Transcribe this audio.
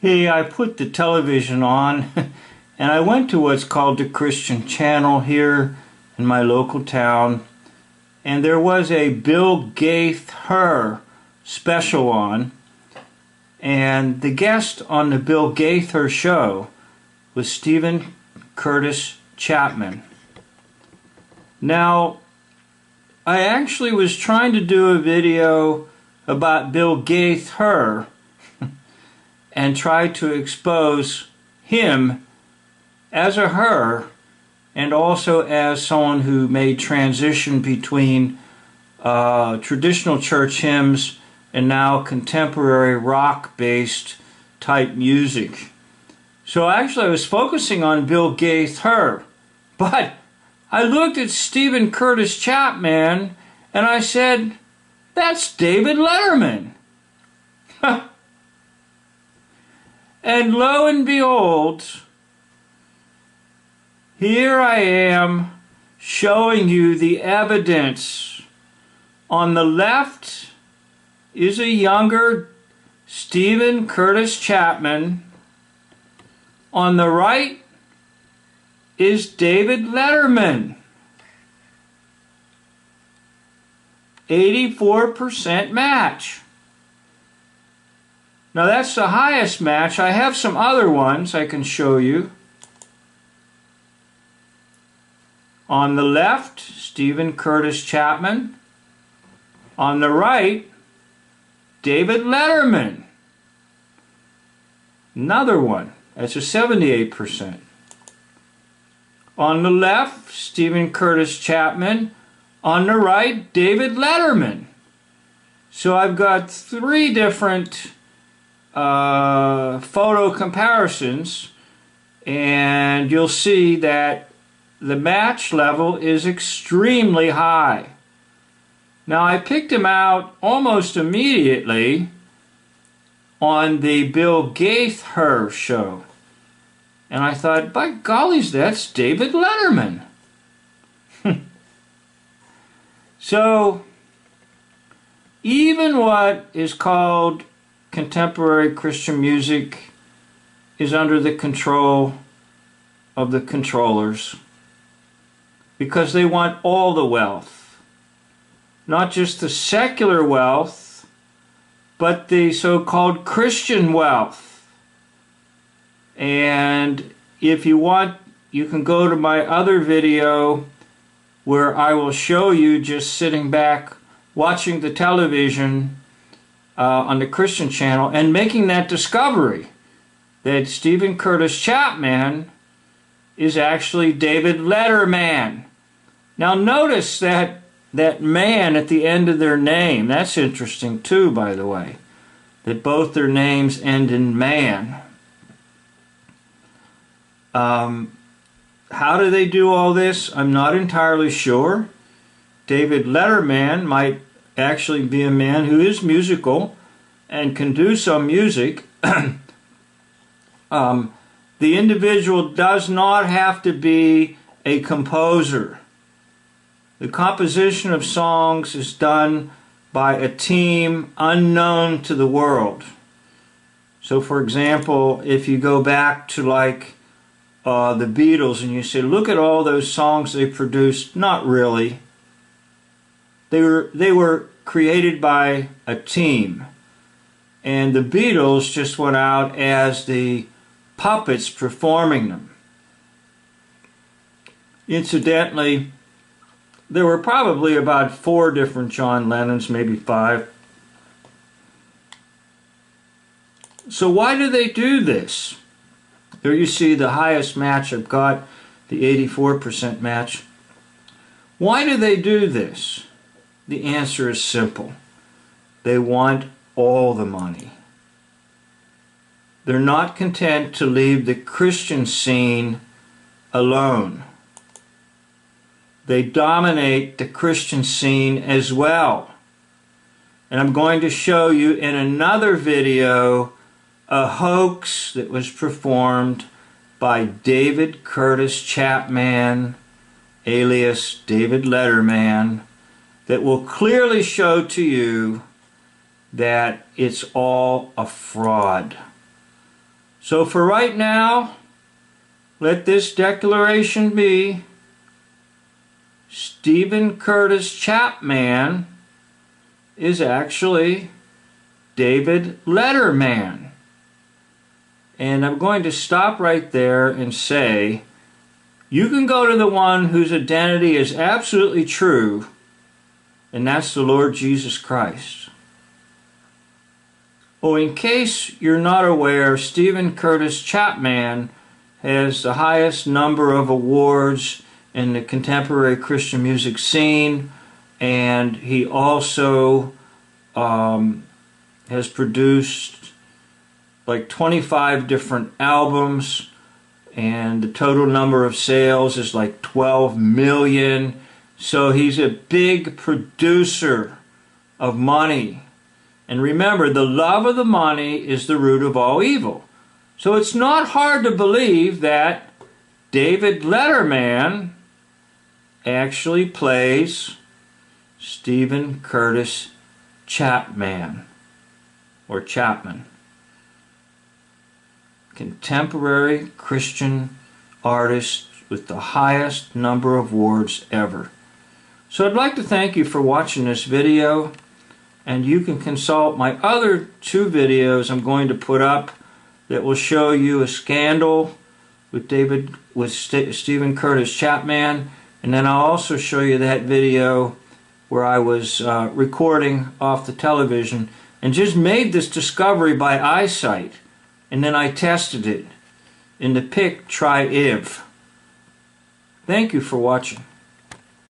Hey, I put the television on and I went to what's called the Christian Channel here in my local town, and there was a Bill Gaither special on, and the guest on the Bill Gaither show was Stephen Curtis Chapman. Now, I actually was trying to do a video about Bill Gaither and try to expose him as a her and also as someone who made transition between traditional church hymns and now contemporary rock-based type music. So actually I was focusing on Bill Gaither, but I looked at Stephen Curtis Chapman and I said, that's David Letterman. And lo and behold, here I am showing you the evidence. On the left is a younger Stephen Curtis Chapman. On the right is David Letterman. 84% match. Now that's the highest match. I have some other ones I can show you. On the left, Stephen Curtis Chapman. On the right, David Letterman. Another one. That's a 78%. On the left, Stephen Curtis Chapman. On the right, David Letterman. So I've got three different photo comparisons, and you'll see that the match level is extremely high. Now I picked him out almost immediately on the Bill Gaither show, and I thought, by gollies, that's David Letterman. So even what is called contemporary Christian music is under the control of the controllers, because they want all the wealth, not just the secular wealth, but the so-called Christian wealth. And if you want, you can go to my other video where I will show you just sitting back watching the television on the Christian Channel and making that discovery that Stephen Curtis Chapman is actually David Letterman. Now notice that man at the end of their name. That's interesting too, by the way, that both their names end in man. How do they do all this? I'm not entirely sure. David Letterman might actually be a man who is musical and can do some music. The individual does not have to be a composer. The composition of songs is done by a team unknown to the world. So for example, if you go back to like the Beatles and you say, look at all those songs they produced, not really. They were created by a team, and the Beatles just went out as the puppets performing them. Incidentally, there were probably about 4 different John Lennons, maybe 5. So why do they do this? Here you see the highest match I've got, the 84% match. Why do they do this? The answer is simple. They want all the money. They're not content to leave the Christian scene alone. They dominate the Christian scene as well. And I'm going to show you in another video a hoax that was performed by David Curtis Chapman, alias David Letterman, that will clearly show to you that it's all a fraud. So for right now, let this declaration be: Stephen Curtis Chapman is actually David Letterman. And I'm going to stop right there and say, you can go to the one whose identity is absolutely true, and that's the Lord Jesus Christ. Oh, in case you're not aware, Stephen Curtis Chapman has the highest number of awards in the contemporary Christian music scene, and he also has produced like 25 different albums, and the total number of sales is like 12 million. So he's a big producer of money. And remember, the love of the money is the root of all evil. So it's not hard to believe that David Letterman actually plays Stephen Curtis Chapman, or Chapman. Contemporary Christian artist with the highest number of awards ever. So I'd like to thank you for watching this video, and you can consult my other 2 videos I'm going to put up that will show you a scandal with Stephen Curtis Chapman, and then I'll also show you that video where I was recording off the television and just made this discovery by eyesight, and then I tested it in the pick try if. Thank you for watching.